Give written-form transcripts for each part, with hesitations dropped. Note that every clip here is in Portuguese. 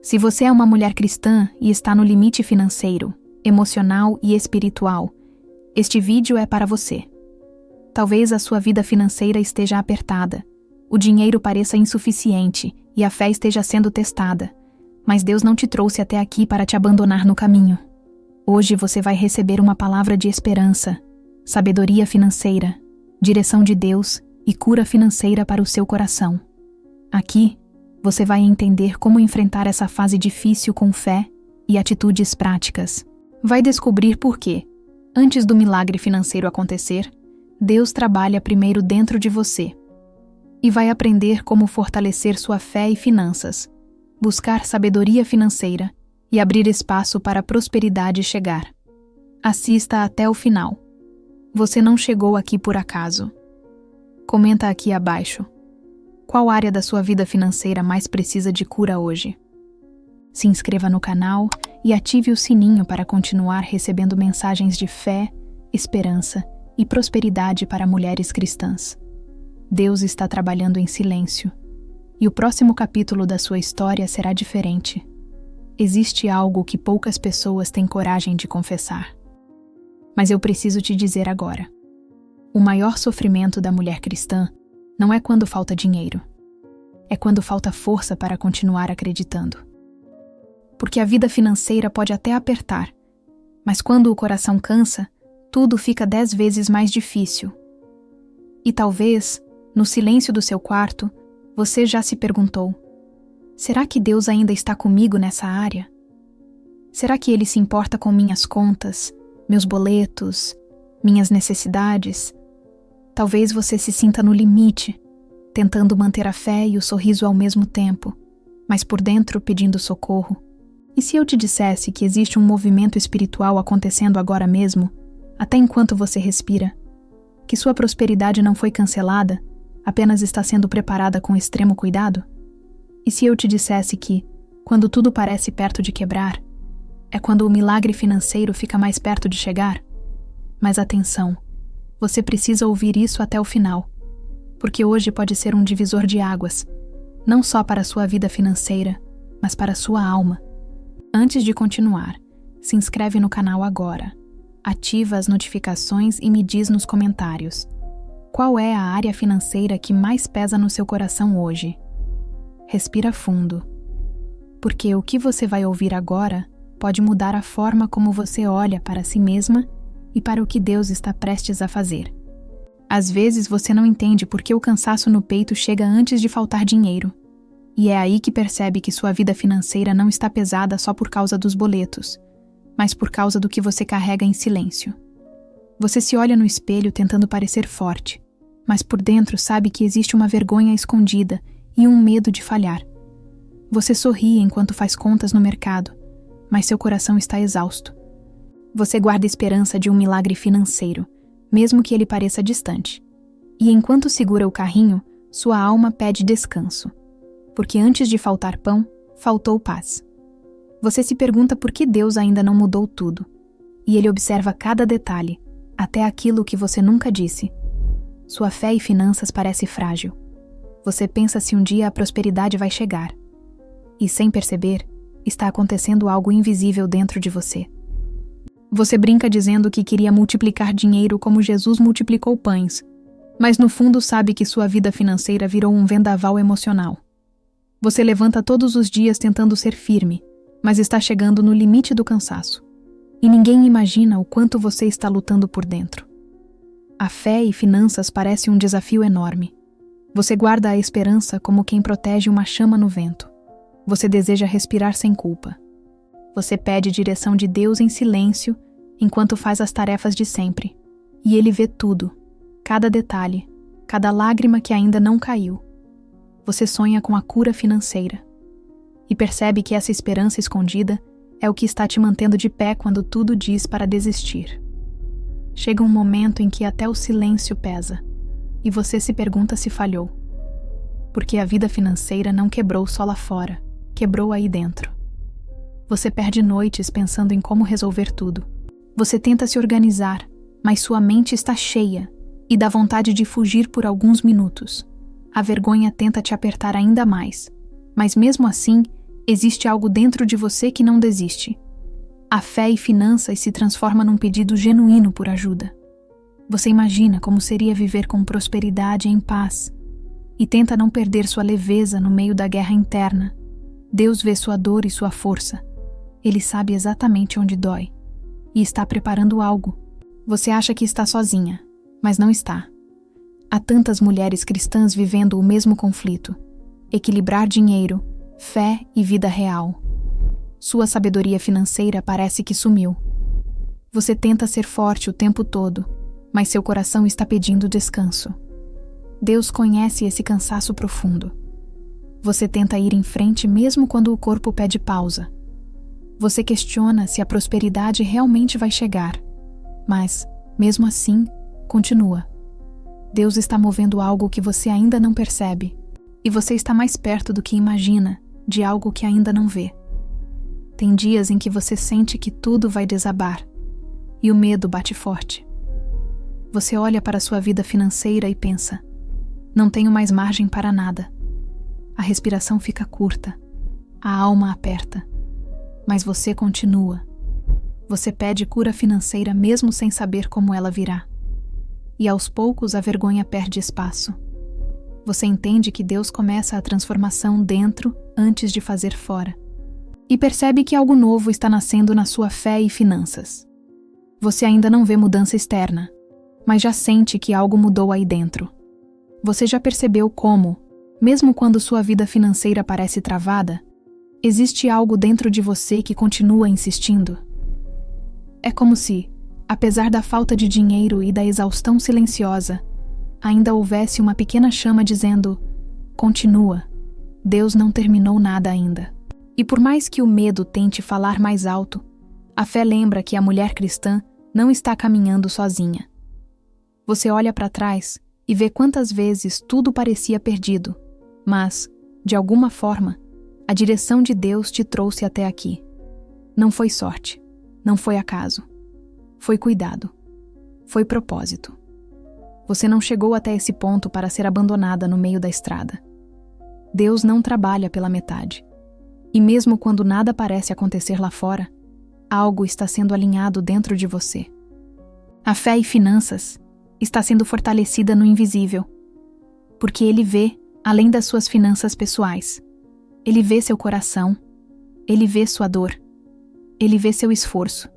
Se você é uma mulher cristã e está no limite financeiro, emocional e espiritual, este vídeo é para você. Talvez a sua vida financeira esteja apertada, o dinheiro pareça insuficiente e a fé esteja sendo testada, mas Deus não te trouxe até aqui para te abandonar no caminho. Hoje você vai receber uma palavra de esperança, sabedoria financeira, direção de Deus e cura financeira para o seu coração. Aqui, você vai entender como enfrentar essa fase difícil com fé e atitudes práticas. Vai descobrir por que, antes do milagre financeiro acontecer, Deus trabalha primeiro dentro de você. E vai aprender como fortalecer sua fé e finanças, buscar sabedoria financeira e abrir espaço para a prosperidade chegar. Assista até o final. Você não chegou aqui por acaso. Comenta aqui abaixo. Qual área da sua vida financeira mais precisa de cura hoje? Se inscreva no canal e ative o sininho para continuar recebendo mensagens de fé, esperança e prosperidade para mulheres cristãs. Deus está trabalhando em silêncio, e o próximo capítulo da sua história será diferente. Existe algo que poucas pessoas têm coragem de confessar. Mas eu preciso te dizer agora. O maior sofrimento da mulher cristã não é quando falta dinheiro. É quando falta força para continuar acreditando. Porque a vida financeira pode até apertar, mas quando o coração cansa, tudo fica 10 vezes mais difícil. E talvez, no silêncio do seu quarto, você já se perguntou: será que Deus ainda está comigo nessa área? Será que Ele se importa com minhas contas, meus boletos, minhas necessidades? Talvez você se sinta no limite, tentando manter a fé e o sorriso ao mesmo tempo, mas por dentro pedindo socorro. E se eu te dissesse que existe um movimento espiritual acontecendo agora mesmo, até enquanto você respira, que sua prosperidade não foi cancelada, apenas está sendo preparada com extremo cuidado? E se eu te dissesse que, quando tudo parece perto de quebrar, é quando o milagre financeiro fica mais perto de chegar? Mas atenção, você precisa ouvir isso até o final, porque hoje pode ser um divisor de águas, não só para a sua vida financeira, mas para a sua alma. Antes de continuar, se inscreve no canal agora, ativa as notificações e me diz nos comentários: qual é a área financeira que mais pesa no seu coração hoje? Respira fundo, porque o que você vai ouvir agora pode mudar a forma como você olha para si mesma e para o que Deus está prestes a fazer. Às vezes você não entende por que o cansaço no peito chega antes de faltar dinheiro. E é aí que percebe que sua vida financeira não está pesada só por causa dos boletos, mas por causa do que você carrega em silêncio. Você se olha no espelho tentando parecer forte, mas por dentro sabe que existe uma vergonha escondida e um medo de falhar. Você sorri enquanto faz contas no mercado, mas seu coração está exausto. Você guarda esperança de um milagre financeiro, mesmo que ele pareça distante. E enquanto segura o carrinho, sua alma pede descanso. Porque antes de faltar pão, faltou paz. Você se pergunta por que Deus ainda não mudou tudo. E Ele observa cada detalhe, até aquilo que você nunca disse. Sua fé e finanças parece frágil. Você pensa se um dia a prosperidade vai chegar. E sem perceber, está acontecendo algo invisível dentro de você. Você brinca dizendo que queria multiplicar dinheiro como Jesus multiplicou pães, mas no fundo sabe que sua vida financeira virou um vendaval emocional. Você levanta todos os dias tentando ser firme, mas está chegando no limite do cansaço. E ninguém imagina o quanto você está lutando por dentro. A fé e finanças parece um desafio enorme. Você guarda a esperança como quem protege uma chama no vento. Você deseja respirar sem culpa. Você pede direção de Deus em silêncio, enquanto faz as tarefas de sempre. E Ele vê tudo, cada detalhe, cada lágrima que ainda não caiu. Você sonha com a cura financeira. E percebe que essa esperança escondida é o que está te mantendo de pé quando tudo diz para desistir. Chega um momento em que até o silêncio pesa, e você se pergunta se falhou. Porque a vida financeira não quebrou só lá fora, quebrou aí dentro. Você perde noites pensando em como resolver tudo. Você tenta se organizar, mas sua mente está cheia e dá vontade de fugir por alguns minutos. A vergonha tenta te apertar ainda mais, mas mesmo assim, Existe algo dentro de você que não desiste. A fé e finanças se transforma num pedido genuíno por ajuda. Você imagina como seria viver com prosperidade e em paz, e tenta não perder sua leveza no meio da guerra interna. Deus vê sua dor e sua força. Ele sabe exatamente onde dói, e está preparando algo. Você acha que está sozinha, mas não está. Há tantas mulheres cristãs vivendo o mesmo conflito: equilibrar dinheiro, fé e vida real. Sua sabedoria financeira parece que sumiu. Você tenta ser forte o tempo todo, mas seu coração está pedindo descanso. Deus conhece esse cansaço profundo. Você tenta ir em frente mesmo quando o corpo pede pausa. Você questiona se a prosperidade realmente vai chegar, mas, mesmo assim, continua. Deus está movendo algo que você ainda não percebe, e você está mais perto do que imagina de algo que ainda não vê. Tem dias em que você sente que tudo vai desabar, e o medo bate forte. Você olha para sua vida financeira e pensa: não tenho mais margem para nada. A respiração fica curta, a alma aperta, mas você continua. Você pede cura financeira mesmo sem saber como ela virá. E aos poucos a vergonha perde espaço. Você entende que Deus começa a transformação dentro antes de fazer fora. E percebe que algo novo está nascendo na sua fé e finanças. Você ainda não vê mudança externa, mas já sente que algo mudou aí dentro. Você já percebeu como, mesmo quando sua vida financeira parece travada, existe algo dentro de você que continua insistindo? É como se, apesar da falta de dinheiro e da exaustão silenciosa, ainda houvesse uma pequena chama dizendo: continua, Deus não terminou nada ainda. E por mais que o medo tente falar mais alto, a fé lembra que a mulher cristã não está caminhando sozinha. Você olha para trás e vê quantas vezes tudo parecia perdido, mas, de alguma forma, a direção de Deus te trouxe até aqui. Não foi sorte, não foi acaso. Foi cuidado. Foi propósito. Você não chegou até esse ponto para ser abandonada no meio da estrada. Deus não trabalha pela metade. E mesmo quando nada parece acontecer lá fora, algo está sendo alinhado dentro de você. A fé e finanças está sendo fortalecida no invisível, porque Ele vê além das suas finanças pessoais. Ele vê seu coração, Ele vê sua dor, Ele vê seu esforço,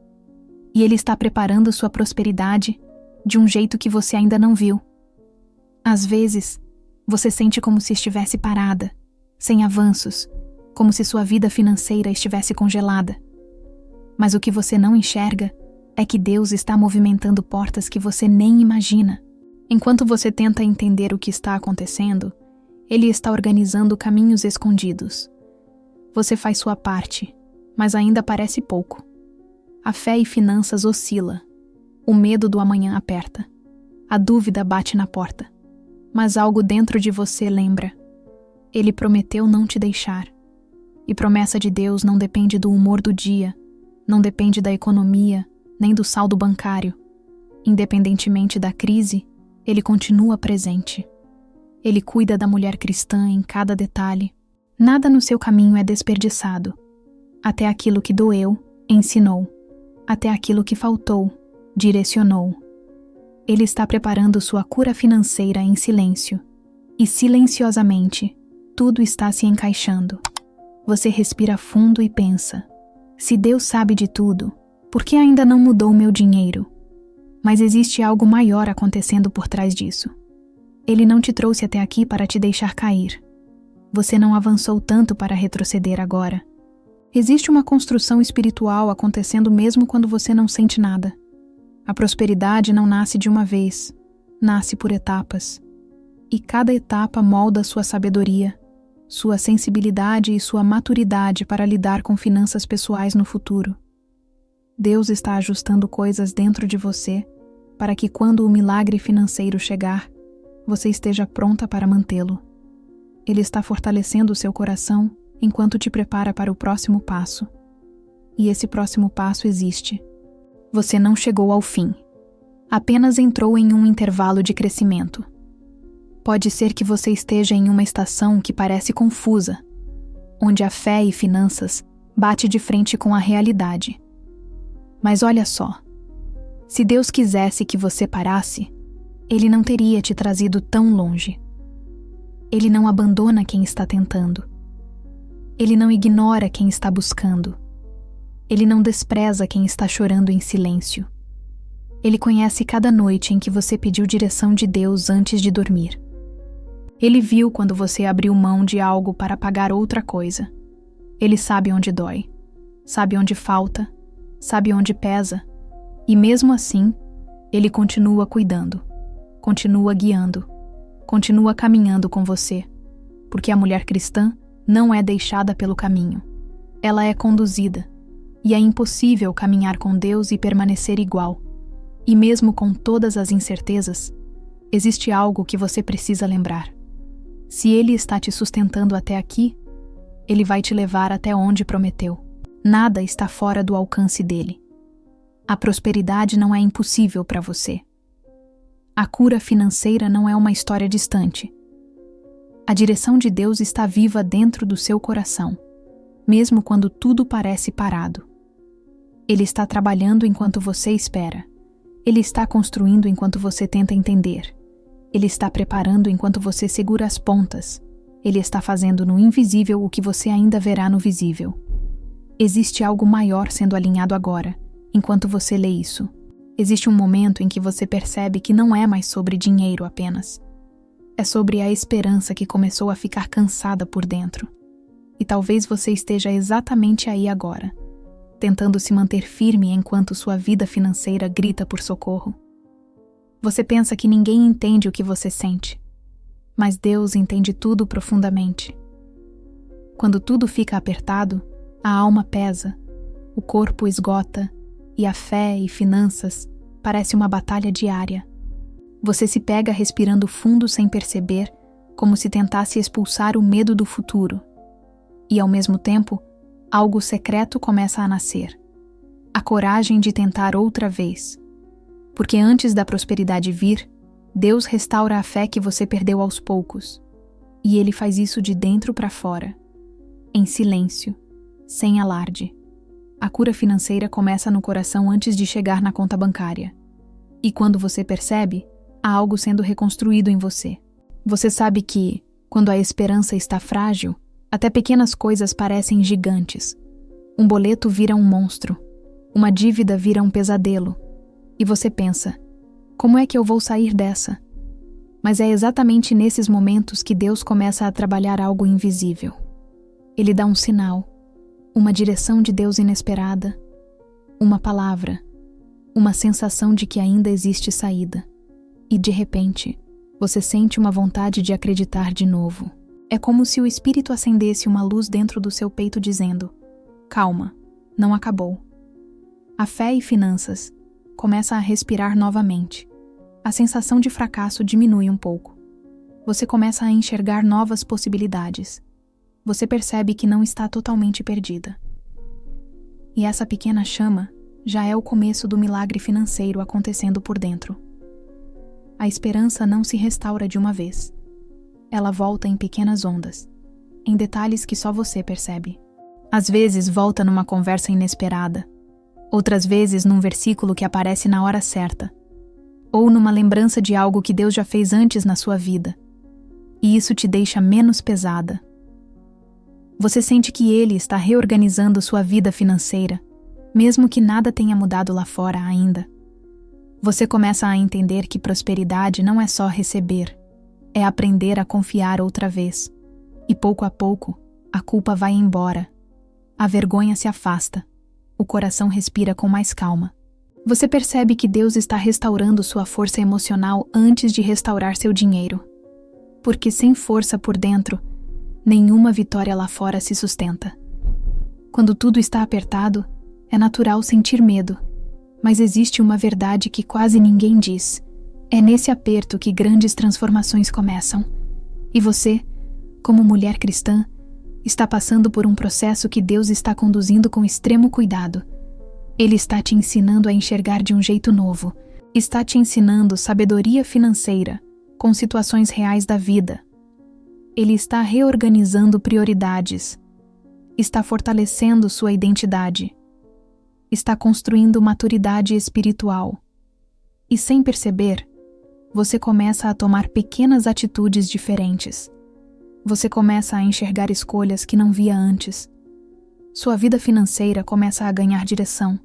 e Ele está preparando sua prosperidade de um jeito que você ainda não viu. Às vezes, você sente como se estivesse parada, sem avanços, como se sua vida financeira estivesse congelada. Mas o que você não enxerga é que Deus está movimentando portas que você nem imagina. Enquanto você tenta entender o que está acontecendo, Ele está organizando caminhos escondidos. Você faz sua parte, mas ainda parece pouco. A fé e finanças oscila. O medo do amanhã aperta. A dúvida bate na porta. Mas algo dentro de você lembra: Ele prometeu não te deixar. E promessa de Deus não depende do humor do dia, não depende da economia, nem do saldo bancário. Independentemente da crise, Ele continua presente. Ele cuida da mulher cristã em cada detalhe. Nada no seu caminho é desperdiçado. Até aquilo que doeu, ensinou. Até aquilo que faltou, direcionou. Ele está preparando sua cura financeira em silêncio. E silenciosamente, tudo está se encaixando. Você respira fundo e pensa: se Deus sabe de tudo, por que ainda não mudou meu dinheiro? Mas existe algo maior acontecendo por trás disso. Ele não te trouxe até aqui para te deixar cair. Você não avançou tanto para retroceder agora. Existe uma construção espiritual acontecendo mesmo quando você não sente nada. A prosperidade não nasce de uma vez, nasce por etapas. E cada etapa molda sua sabedoria, sua sensibilidade e sua maturidade para lidar com finanças pessoais no futuro. Deus está ajustando coisas dentro de você para que quando o milagre financeiro chegar, você esteja pronta para mantê-lo. Ele está fortalecendo o seu coração enquanto te prepara para o próximo passo. E esse próximo passo existe. Você não chegou ao fim. Apenas entrou em um intervalo de crescimento. Pode ser que você esteja em uma estação que parece confusa, onde a fé e finanças bate de frente com a realidade. Mas olha só, se Deus quisesse que você parasse, Ele não teria te trazido tão longe. Ele não abandona quem está tentando. Ele não ignora quem está buscando. Ele não despreza quem está chorando em silêncio. Ele conhece cada noite em que você pediu direção de Deus antes de dormir. Ele viu quando você abriu mão de algo para pagar outra coisa. Ele sabe onde dói, sabe onde falta, sabe onde pesa, e mesmo assim, Ele continua cuidando, continua guiando, continua caminhando com você, porque a mulher cristã não é deixada pelo caminho, ela é conduzida, e é impossível caminhar com Deus e permanecer igual. E mesmo com todas as incertezas, existe algo que você precisa lembrar. Se Ele está te sustentando até aqui, Ele vai te levar até onde prometeu. Nada está fora do alcance dele. A prosperidade não é impossível para você. A cura financeira não é uma história distante. A direção de Deus está viva dentro do seu coração, mesmo quando tudo parece parado. Ele está trabalhando enquanto você espera. Ele está construindo enquanto você tenta entender. Ele está preparando enquanto você segura as pontas. Ele está fazendo no invisível o que você ainda verá no visível. Existe algo maior sendo alinhado agora, enquanto você lê isso. Existe um momento em que você percebe que não é mais sobre dinheiro apenas. É sobre a esperança que começou a ficar cansada por dentro. E talvez você esteja exatamente aí agora, tentando se manter firme enquanto sua vida financeira grita por socorro. Você pensa que ninguém entende o que você sente, mas Deus entende tudo profundamente. Quando tudo fica apertado, a alma pesa, o corpo esgota e a fé e finanças parece uma batalha diária. Você se pega respirando fundo sem perceber, como se tentasse expulsar o medo do futuro. E ao mesmo tempo, algo secreto começa a nascer. A coragem de tentar outra vez. Porque antes da prosperidade vir, Deus restaura a fé que você perdeu aos poucos. E Ele faz isso de dentro para fora. Em silêncio, sem alarde. A cura financeira começa no coração antes de chegar na conta bancária. E quando você percebe, há algo sendo reconstruído em você. Você sabe que, quando a esperança está frágil, até pequenas coisas parecem gigantes. Um boleto vira um monstro. Uma dívida vira um pesadelo. E você pensa, como é que eu vou sair dessa? Mas é exatamente nesses momentos que Deus começa a trabalhar algo invisível. Ele dá um sinal, uma direção de Deus inesperada, uma palavra, uma sensação de que ainda existe saída. E de repente, você sente uma vontade de acreditar de novo. É como se o Espírito acendesse uma luz dentro do seu peito dizendo, calma, não acabou. A fé e finanças começa a respirar novamente. A sensação de fracasso diminui um pouco. Você começa a enxergar novas possibilidades. Você percebe que não está totalmente perdida. E essa pequena chama já é o começo do milagre financeiro acontecendo por dentro. A esperança não se restaura de uma vez. Ela volta em pequenas ondas, em detalhes que só você percebe. Às vezes volta numa conversa inesperada, outras vezes num versículo que aparece na hora certa, ou numa lembrança de algo que Deus já fez antes na sua vida. E isso te deixa menos pesada. Você sente que Ele está reorganizando sua vida financeira, mesmo que nada tenha mudado lá fora ainda. Você começa a entender que prosperidade não é só receber, é aprender a confiar outra vez. E pouco a pouco, a culpa vai embora. A vergonha se afasta. O coração respira com mais calma. Você percebe que Deus está restaurando sua força emocional antes de restaurar seu dinheiro. Porque sem força por dentro, nenhuma vitória lá fora se sustenta. Quando tudo está apertado, é natural sentir medo. Mas existe uma verdade que quase ninguém diz. É nesse aperto que grandes transformações começam. E você, como mulher cristã, está passando por um processo que Deus está conduzindo com extremo cuidado. Ele está te ensinando a enxergar de um jeito novo. Está te ensinando sabedoria financeira, com situações reais da vida. Ele está reorganizando prioridades, está fortalecendo sua identidade, está construindo maturidade espiritual. E sem perceber, você começa a tomar pequenas atitudes diferentes. Você começa a enxergar escolhas que não via antes. Sua vida financeira começa a ganhar direção.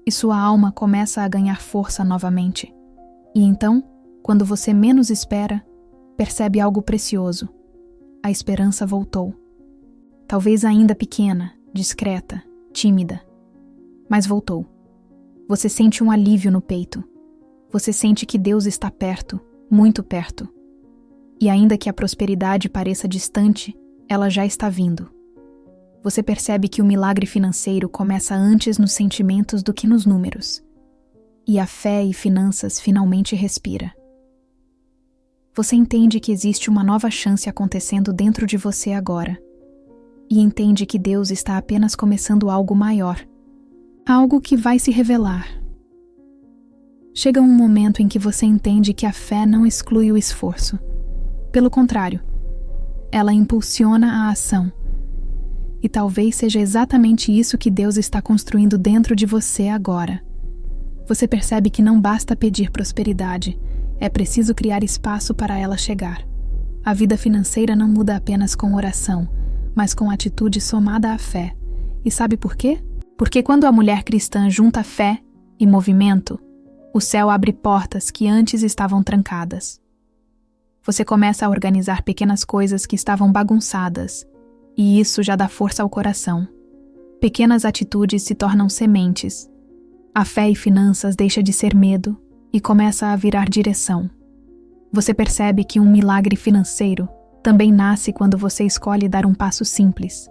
E sua alma começa a ganhar força novamente. E então, quando você menos espera, percebe algo precioso. A esperança voltou. Talvez ainda pequena, discreta, tímida. Mas voltou. Você sente um alívio no peito. Você sente que Deus está perto, muito perto. E ainda que a prosperidade pareça distante, ela já está vindo. Você percebe que o milagre financeiro começa antes nos sentimentos do que nos números. E a fé e finanças finalmente respira. Você entende que existe uma nova chance acontecendo dentro de você agora. E entende que Deus está apenas começando algo maior. Algo que vai se revelar. Chega um momento em que você entende que a fé não exclui o esforço. Pelo contrário, ela impulsiona a ação. E talvez seja exatamente isso que Deus está construindo dentro de você agora. Você percebe que não basta pedir prosperidade, é preciso criar espaço para ela chegar. A vida financeira não muda apenas com oração, mas com atitude somada à fé. E sabe por quê? Porque quando a mulher cristã junta fé e movimento, o céu abre portas que antes estavam trancadas. Você começa a organizar pequenas coisas que estavam bagunçadas, e isso já dá força ao coração. Pequenas atitudes se tornam sementes. A fé e finanças deixa de ser medo e começa a virar direção. Você percebe que um milagre financeiro também nasce quando você escolhe dar um passo simples.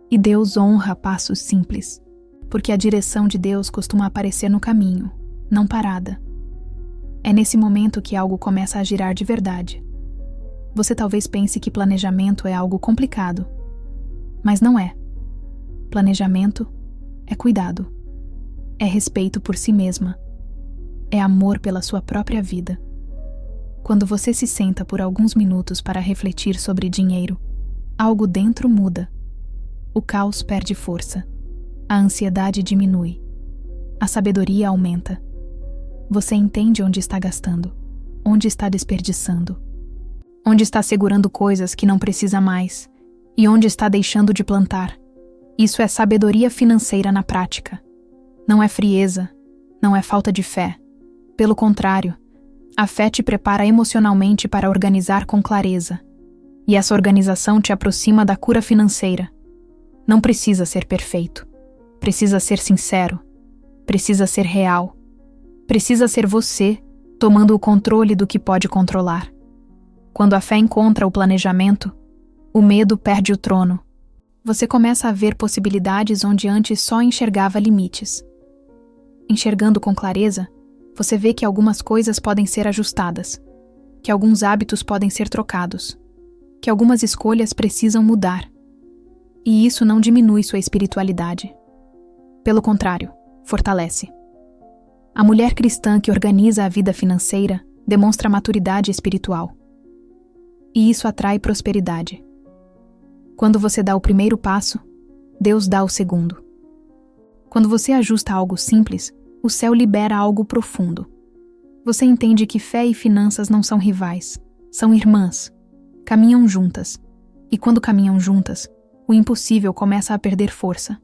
E Deus honra passos simples, porque a direção de Deus costuma aparecer no caminho, não parada. É nesse momento que algo começa a girar de verdade. Você talvez pense que planejamento é algo complicado, mas não é. Planejamento é cuidado, é respeito por si mesma, é amor pela sua própria vida. Quando você se senta por alguns minutos para refletir sobre dinheiro, algo dentro muda. O caos perde força, a ansiedade diminui, a sabedoria aumenta. Você entende onde está gastando, onde está desperdiçando, onde está segurando coisas que não precisa mais e onde está deixando de plantar. Isso é sabedoria financeira na prática. Não é frieza, não é falta de fé. Pelo contrário, a fé te prepara emocionalmente para organizar com clareza. E essa organização te aproxima da cura financeira. Não precisa ser perfeito. Precisa ser sincero. Precisa ser real. Precisa ser você, tomando o controle do que pode controlar. Quando a fé encontra o planejamento, o medo perde o trono. Você começa a ver possibilidades onde antes só enxergava limites. Enxergando com clareza, você vê que algumas coisas podem ser ajustadas, que alguns hábitos podem ser trocados, que algumas escolhas precisam mudar. E isso não diminui sua espiritualidade. Pelo contrário, fortalece. A mulher cristã que organiza a vida financeira demonstra maturidade espiritual. E isso atrai prosperidade. Quando você dá o primeiro passo, Deus dá o segundo. Quando você ajusta algo simples, o céu libera algo profundo. Você entende que fé e finanças não são rivais, são irmãs. Caminham juntas. E quando caminham juntas, o impossível começa a perder força.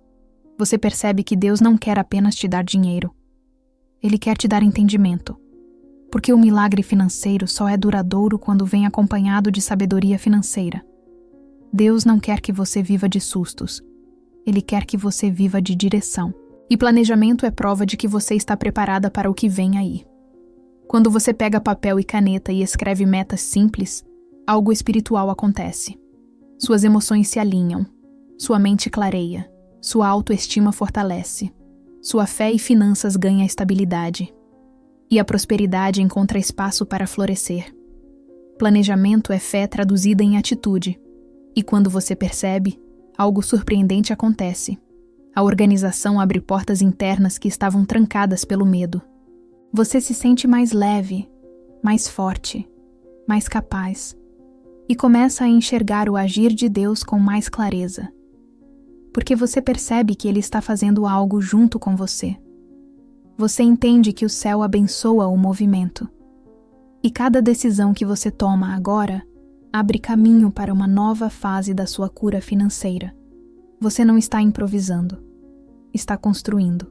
Você percebe que Deus não quer apenas te dar dinheiro. Ele quer te dar entendimento. Porque o milagre financeiro só é duradouro quando vem acompanhado de sabedoria financeira. Deus não quer que você viva de sustos. Ele quer que você viva de direção. E planejamento é prova de que você está preparada para o que vem aí. Quando você pega papel e caneta e escreve metas simples, algo espiritual acontece. Suas emoções se alinham, sua mente clareia, sua autoestima fortalece, sua fé e finanças ganham estabilidade. E a prosperidade encontra espaço para florescer. Planejamento é fé traduzida em atitude. E quando você percebe, algo surpreendente acontece. A organização abre portas internas que estavam trancadas pelo medo. Você se sente mais leve, mais forte, mais capaz. E começa a enxergar o agir de Deus com mais clareza. porque você percebe que Ele está fazendo algo junto com você. Você entende que o céu abençoa o movimento. E cada decisão que você toma agora abre caminho para uma nova fase da sua cura financeira. Você não está improvisando, está construindo.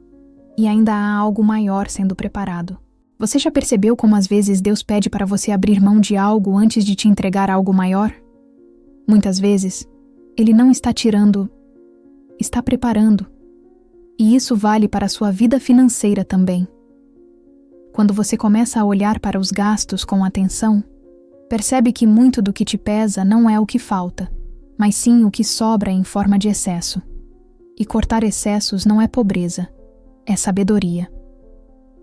E ainda há algo maior sendo preparado. Você já percebeu como às vezes Deus pede para você abrir mão de algo antes de te entregar algo maior? Muitas vezes, Ele não está tirando, está preparando. E isso vale para a sua vida financeira também. Quando você começa a olhar para os gastos com atenção, percebe que muito do que te pesa não é o que falta, mas sim o que sobra em forma de excesso. E cortar excessos não é pobreza, é sabedoria.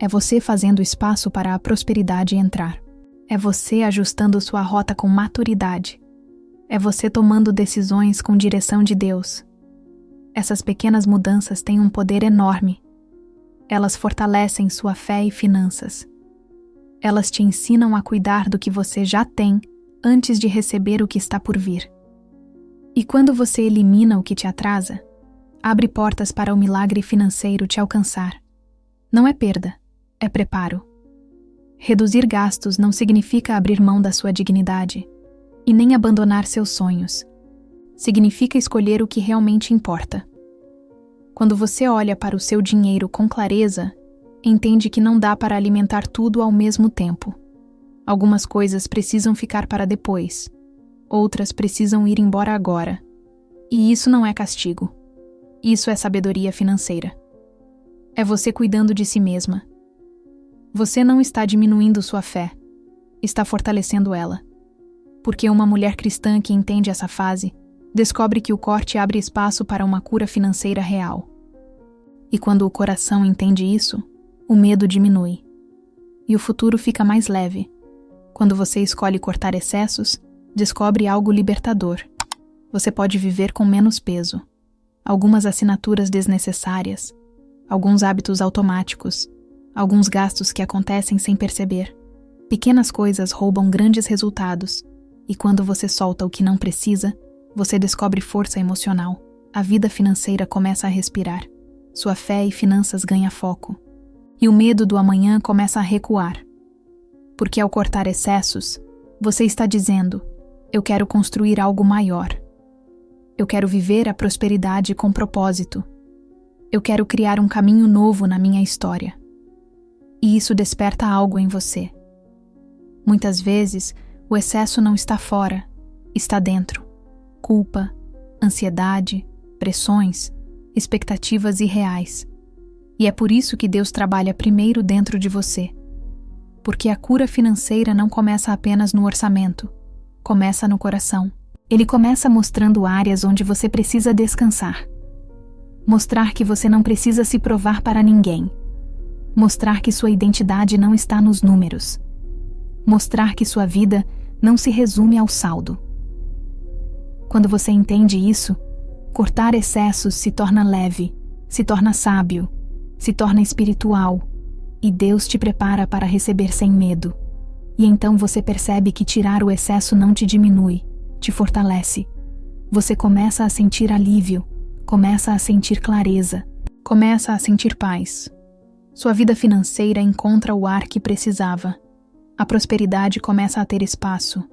É você fazendo espaço para a prosperidade entrar. É você ajustando sua rota com maturidade. É você tomando decisões com direção de Deus. Essas pequenas mudanças têm um poder enorme. Elas fortalecem sua fé e finanças. Elas te ensinam a cuidar do que você já tem antes de receber o que está por vir. E quando você elimina o que te atrasa, abre portas para o milagre financeiro te alcançar. Não é perda, é preparo. Reduzir gastos não significa abrir mão da sua dignidade e nem abandonar seus sonhos. Significa escolher o que realmente importa. Quando você olha para o seu dinheiro com clareza, entende que não dá para alimentar tudo ao mesmo tempo. Algumas coisas precisam ficar para depois, outras precisam ir embora agora. E isso não é castigo. Isso é sabedoria financeira. É você cuidando de si mesma. Você não está diminuindo sua fé, está fortalecendo ela. Porque uma mulher cristã que entende essa fase, descobre que o corte abre espaço para uma cura financeira real. E quando o coração entende isso, o medo diminui. E o futuro fica mais leve. Quando você escolhe cortar excessos, descobre algo libertador. Você pode viver com menos peso. Algumas assinaturas desnecessárias, alguns hábitos automáticos, alguns gastos que acontecem sem perceber. Pequenas coisas roubam grandes resultados, e quando você solta o que não precisa, você descobre força emocional. A vida financeira começa a respirar. Sua fé e finanças ganham foco. E o medo do amanhã começa a recuar. Porque ao cortar excessos, você está dizendo: eu quero construir algo maior. Eu quero viver a prosperidade com propósito. Eu quero criar um caminho novo na minha história. E isso desperta algo em você. Muitas vezes, o excesso não está fora, está dentro. Culpa, ansiedade, pressões, expectativas irreais. E é por isso que Deus trabalha primeiro dentro de você. Porque a cura financeira não começa apenas no orçamento, começa no coração. Ele começa mostrando áreas onde você precisa descansar. Mostrar que você não precisa se provar para ninguém. Mostrar que sua identidade não está nos números. Mostrar que sua vida não se resume ao saldo. Quando você entende isso, cortar excessos se torna leve, se torna sábio, se torna espiritual, e Deus te prepara para receber sem medo. E então você percebe que tirar o excesso não te diminui, te fortalece. Você começa a sentir alívio, começa a sentir clareza, começa a sentir paz. Sua vida financeira encontra o ar que precisava. A prosperidade começa a ter espaço.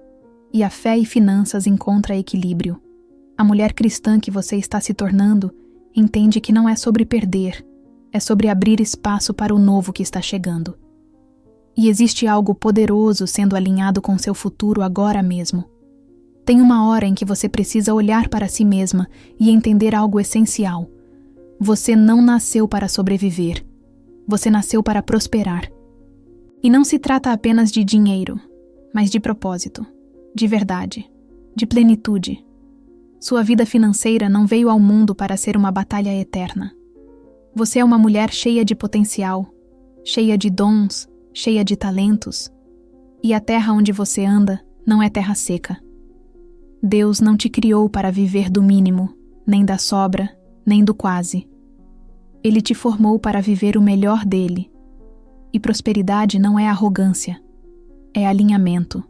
E a fé e finanças encontra equilíbrio. A mulher cristã que você está se tornando entende que não é sobre perder, é sobre abrir espaço para o novo que está chegando. E existe algo poderoso sendo alinhado com seu futuro agora mesmo. Tem uma hora em que você precisa olhar para si mesma e entender algo essencial. Você não nasceu para sobreviver. Você nasceu para prosperar. E não se trata apenas de dinheiro, mas de propósito, de verdade, de plenitude. Sua vida financeira não veio ao mundo para ser uma batalha eterna. Você é uma mulher cheia de potencial, cheia de dons, cheia de talentos. E a terra onde você anda não é terra seca. Deus não te criou para viver do mínimo, nem da sobra, nem do quase. Ele te formou para viver o melhor dele. E prosperidade não é arrogância, é alinhamento.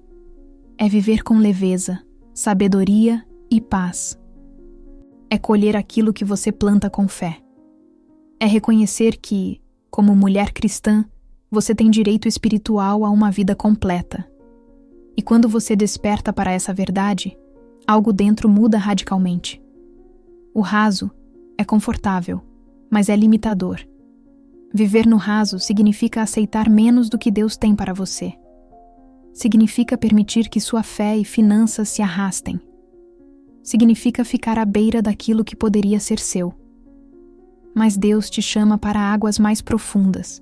É viver com leveza, sabedoria e paz. É colher aquilo que você planta com fé. É reconhecer que, como mulher cristã, você tem direito espiritual a uma vida completa. E quando você desperta para essa verdade, algo dentro muda radicalmente. O raso é confortável, mas é limitador. Viver no raso significa aceitar menos do que Deus tem para você. Significa permitir que sua fé e finanças se arrastem. Significa ficar à beira daquilo que poderia ser seu. Mas Deus te chama para águas mais profundas.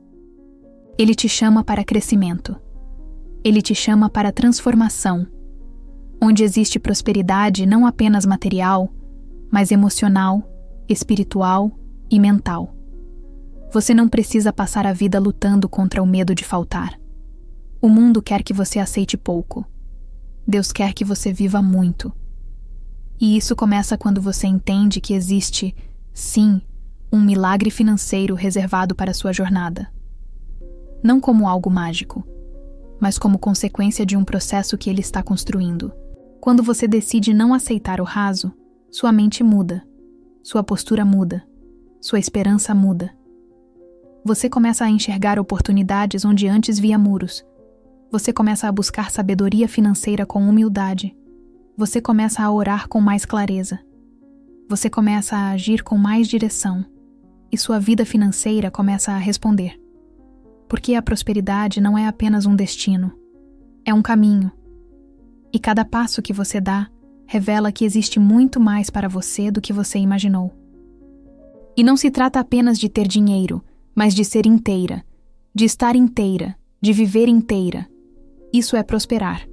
Ele te chama para crescimento. Ele te chama para transformação, onde existe prosperidade não apenas material, mas emocional, espiritual e mental. Você não precisa passar a vida lutando contra o medo de faltar. O mundo quer que você aceite pouco. Deus quer que você viva muito. E isso começa quando você entende que existe, sim, um milagre financeiro reservado para a sua jornada. Não como algo mágico, mas como consequência de um processo que Ele está construindo. Quando você decide não aceitar o raso, sua mente muda, sua postura muda, sua esperança muda. Você começa a enxergar oportunidades onde antes via muros. Você começa a buscar sabedoria financeira com humildade. Você começa a orar com mais clareza. Você começa a agir com mais direção. E sua vida financeira começa a responder. Porque a prosperidade não é apenas um destino, é um caminho. E cada passo que você dá revela que existe muito mais para você do que você imaginou. E não se trata apenas de ter dinheiro, mas de ser inteira, de estar inteira, de viver inteira. Isso é prosperar.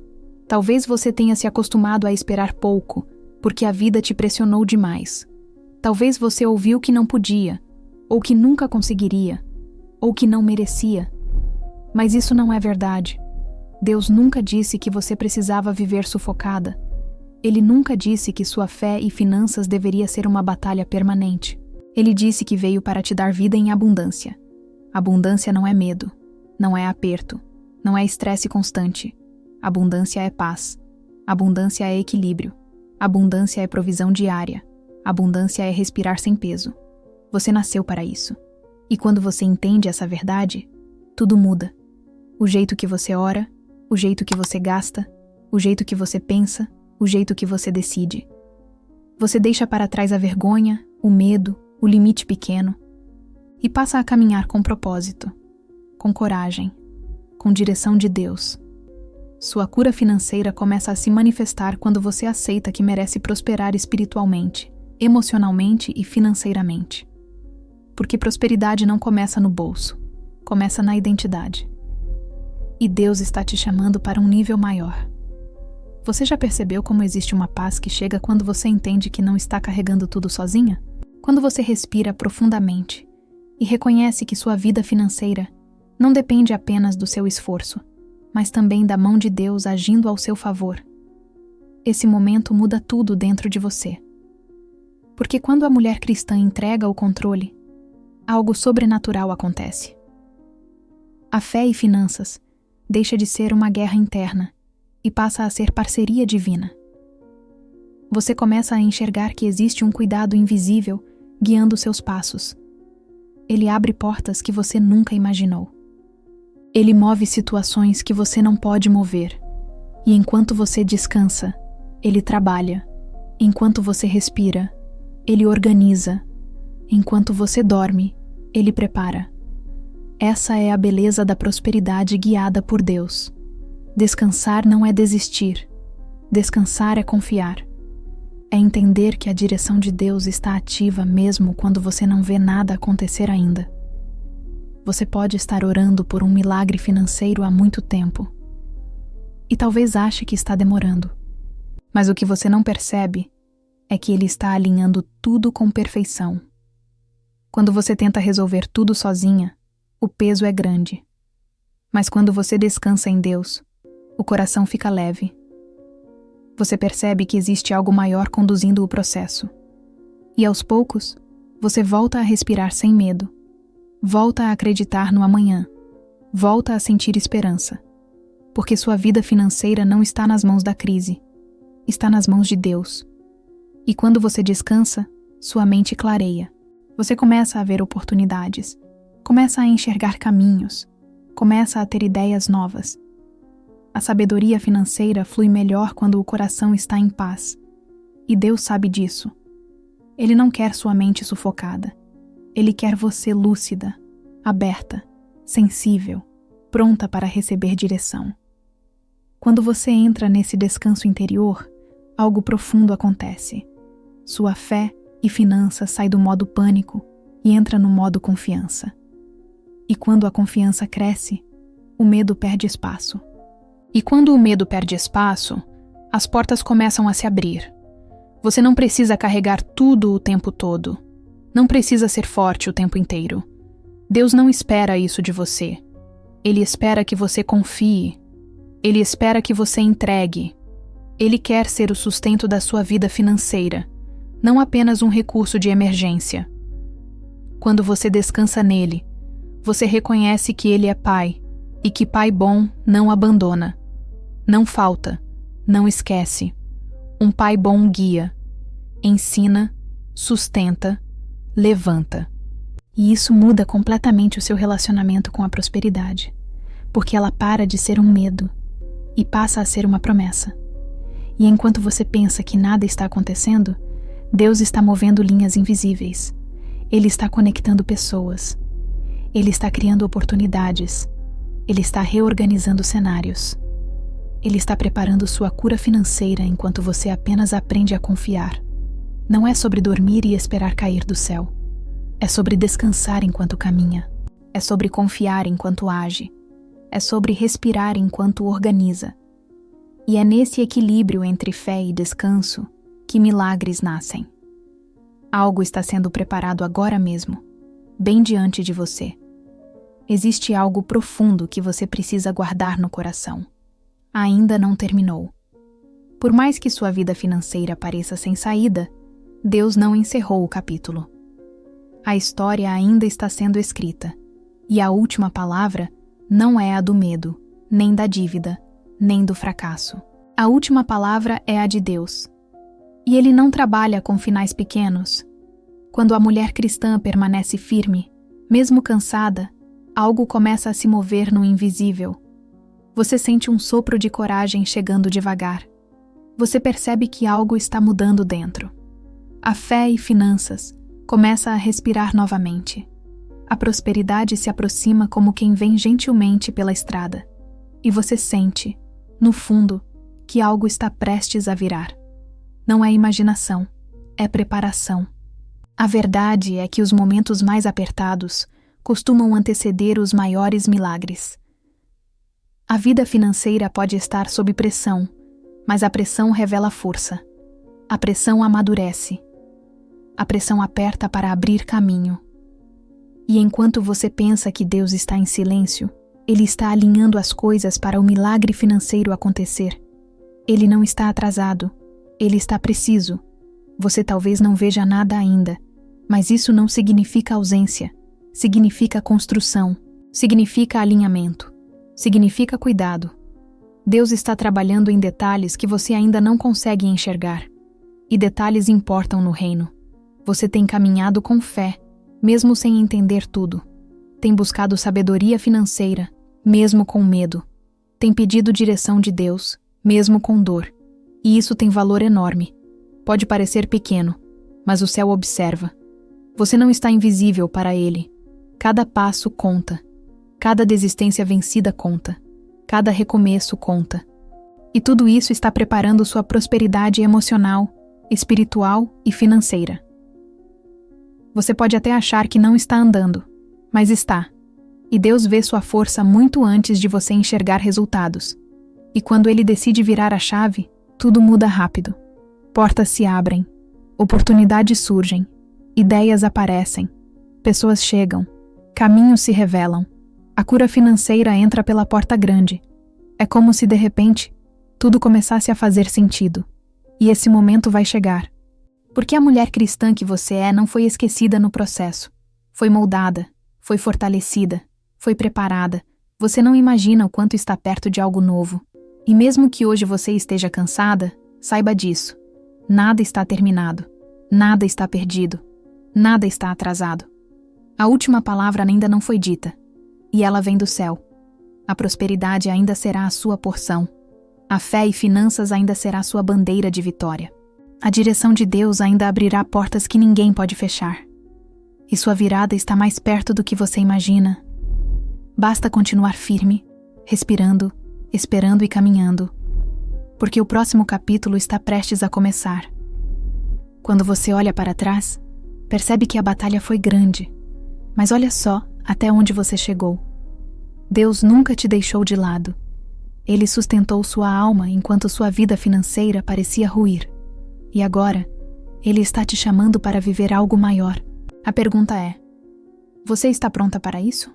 Talvez você tenha se acostumado a esperar pouco, porque a vida te pressionou demais. Talvez você ouviu que não podia, ou que nunca conseguiria, ou que não merecia. Mas isso não é verdade. Deus nunca disse que você precisava viver sufocada. Ele nunca disse que sua fé e finanças deveria ser uma batalha permanente. Ele disse que veio para te dar vida em abundância. Abundância não é medo, não é aperto, não é estresse constante. Abundância é paz. Abundância é equilíbrio. Abundância é provisão diária. Abundância é respirar sem peso. Você nasceu para isso. E quando você entende essa verdade, tudo muda. O jeito que você ora, o jeito que você gasta, o jeito que você pensa, o jeito que você decide. Você deixa para trás a vergonha, o medo, o limite pequeno e passa a caminhar com propósito, com coragem, com direção de Deus. Sua cura financeira começa a se manifestar quando você aceita que merece prosperar espiritualmente, emocionalmente e financeiramente. Porque prosperidade não começa no bolso, começa na identidade. E Deus está te chamando para um nível maior. Você já percebeu como existe uma paz que chega quando você entende que não está carregando tudo sozinha? Quando você respira profundamente e reconhece que sua vida financeira não depende apenas do seu esforço, mas também da mão de Deus agindo ao seu favor. Esse momento muda tudo dentro de você. Porque quando a mulher cristã entrega o controle, algo sobrenatural acontece. A fé e finanças deixa de ser uma guerra interna e passa a ser parceria divina. Você começa a enxergar que existe um cuidado invisível guiando seus passos. Ele abre portas que você nunca imaginou. Ele move situações que você não pode mover. E enquanto você descansa, ele trabalha. Enquanto você respira, ele organiza. Enquanto você dorme, ele prepara. Essa é a beleza da prosperidade guiada por Deus. Descansar não é desistir. Descansar é confiar. É entender que a direção de Deus está ativa mesmo quando você não vê nada acontecer ainda. Você pode estar orando por um milagre financeiro há muito tempo. E talvez ache que está demorando. Mas o que você não percebe é que Ele está alinhando tudo com perfeição. Quando você tenta resolver tudo sozinha, o peso é grande. Mas quando você descansa em Deus, o coração fica leve. Você percebe que existe algo maior conduzindo o processo. E aos poucos, você volta a respirar sem medo. Volta a acreditar no amanhã. Volta a sentir esperança. Porque sua vida financeira não está nas mãos da crise. Está nas mãos de Deus. E quando você descansa, sua mente clareia. Você começa a ver oportunidades, começa a enxergar caminhos, começa a ter ideias novas. A sabedoria financeira flui melhor quando o coração está em paz. E Deus sabe disso. Ele não quer sua mente sufocada. Ele quer você lúcida, aberta, sensível, pronta para receber direção. Quando você entra nesse descanso interior, algo profundo acontece. Sua fé e finanças saem do modo pânico e entra no modo confiança. E quando a confiança cresce, o medo perde espaço. E quando o medo perde espaço, as portas começam a se abrir. Você não precisa carregar tudo o tempo todo. Não precisa ser forte o tempo inteiro. Deus não espera isso de você. Ele espera que você confie. Ele espera que você entregue. Ele quer ser o sustento da sua vida financeira, não apenas um recurso de emergência. Quando você descansa nele, você reconhece que ele é pai e que pai bom não abandona, não falta, não esquece. Um pai bom guia, ensina, sustenta, levanta. E isso muda completamente o seu relacionamento com a prosperidade, porque ela para de ser um medo e passa a ser uma promessa. E enquanto você pensa que nada está acontecendo, Deus está movendo linhas invisíveis. Ele está conectando pessoas. Ele está criando oportunidades. Ele está reorganizando cenários. Ele está preparando sua cura financeira enquanto você apenas aprende a confiar. Não é sobre dormir e esperar cair do céu. É sobre descansar enquanto caminha. É sobre confiar enquanto age. É sobre respirar enquanto organiza. E é nesse equilíbrio entre fé e descanso que milagres nascem. Algo está sendo preparado agora mesmo, bem diante de você. Existe algo profundo que você precisa guardar no coração. Ainda não terminou. Por mais que sua vida financeira pareça sem saída, Deus não encerrou o capítulo. A história ainda está sendo escrita, e a última palavra não é a do medo, nem da dívida, nem do fracasso. A última palavra é a de Deus. E Ele não trabalha com finais pequenos. Quando a mulher cristã permanece firme, mesmo cansada, algo começa a se mover no invisível. Você sente um sopro de coragem chegando devagar. Você percebe que algo está mudando dentro. A fé e finanças começa a respirar novamente. A prosperidade se aproxima como quem vem gentilmente pela estrada. E você sente, no fundo, que algo está prestes a virar. Não é imaginação, é preparação. A verdade é que os momentos mais apertados costumam anteceder os maiores milagres. A vida financeira pode estar sob pressão, mas a pressão revela força. A pressão amadurece. A pressão aperta para abrir caminho. E enquanto você pensa que Deus está em silêncio, Ele está alinhando as coisas para o milagre financeiro acontecer. Ele não está atrasado, Ele está preciso. Você talvez não veja nada ainda, mas isso não significa ausência. Significa construção, significa alinhamento, significa cuidado. Deus está trabalhando em detalhes que você ainda não consegue enxergar. E detalhes importam no reino. Você tem caminhado com fé, mesmo sem entender tudo. Tem buscado sabedoria financeira, mesmo com medo. Tem pedido direção de Deus, mesmo com dor. E isso tem valor enorme. Pode parecer pequeno, mas o céu observa. Você não está invisível para Ele. Cada passo conta. Cada desistência vencida conta. Cada recomeço conta. E tudo isso está preparando sua prosperidade emocional, espiritual e financeira. Você pode até achar que não está andando, mas está. E Deus vê sua força muito antes de você enxergar resultados. E quando Ele decide virar a chave, tudo muda rápido. Portas se abrem, oportunidades surgem, ideias aparecem, pessoas chegam, caminhos se revelam. A cura financeira entra pela porta grande. É como se, de repente, tudo começasse a fazer sentido. E esse momento vai chegar. Porque a mulher cristã que você é não foi esquecida no processo. Foi moldada, foi fortalecida, foi preparada. Você não imagina o quanto está perto de algo novo. E mesmo que hoje você esteja cansada, saiba disso. Nada está terminado. Nada está perdido. Nada está atrasado. A última palavra ainda não foi dita, e ela vem do céu. A prosperidade ainda será a sua porção. A fé e finanças ainda será a sua bandeira de vitória. A direção de Deus ainda abrirá portas que ninguém pode fechar. E sua virada está mais perto do que você imagina. Basta continuar firme, respirando, esperando e caminhando, porque o próximo capítulo está prestes a começar. Quando você olha para trás, percebe que a batalha foi grande, mas olha só até onde você chegou. Deus nunca te deixou de lado. Ele sustentou sua alma enquanto sua vida financeira parecia ruir. E agora, Ele está te chamando para viver algo maior. A pergunta é: você está pronta para isso?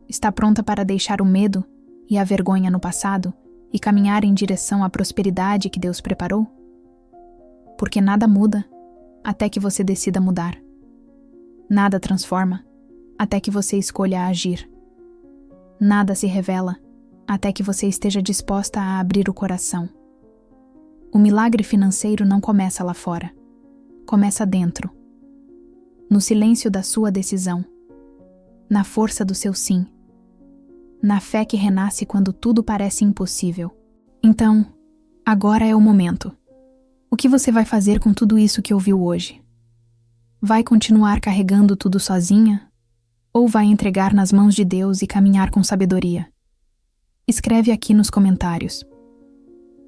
Está pronta para deixar o medo e a vergonha no passado e caminhar em direção à prosperidade que Deus preparou? Porque nada muda até que você decida mudar. Nada transforma até que você escolha agir. Nada se revela até que você esteja disposta a abrir o coração. O milagre financeiro não começa lá fora. Começa dentro. No silêncio da sua decisão. Na força do seu sim. Na fé que renasce quando tudo parece impossível. Então, agora é o momento. O que você vai fazer com tudo isso que ouviu hoje? Vai continuar carregando tudo sozinha? Ou vai entregar nas mãos de Deus e caminhar com sabedoria? Escreve aqui nos comentários.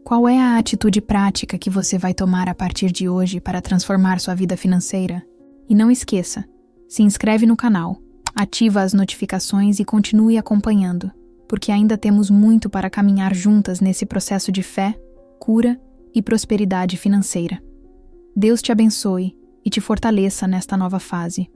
Qual é a atitude prática que você vai tomar a partir de hoje para transformar sua vida financeira? E não esqueça, se inscreve no canal, ativa as notificações e continue acompanhando, porque ainda temos muito para caminhar juntas nesse processo de fé, cura e prosperidade financeira. Deus te abençoe e te fortaleça nesta nova fase.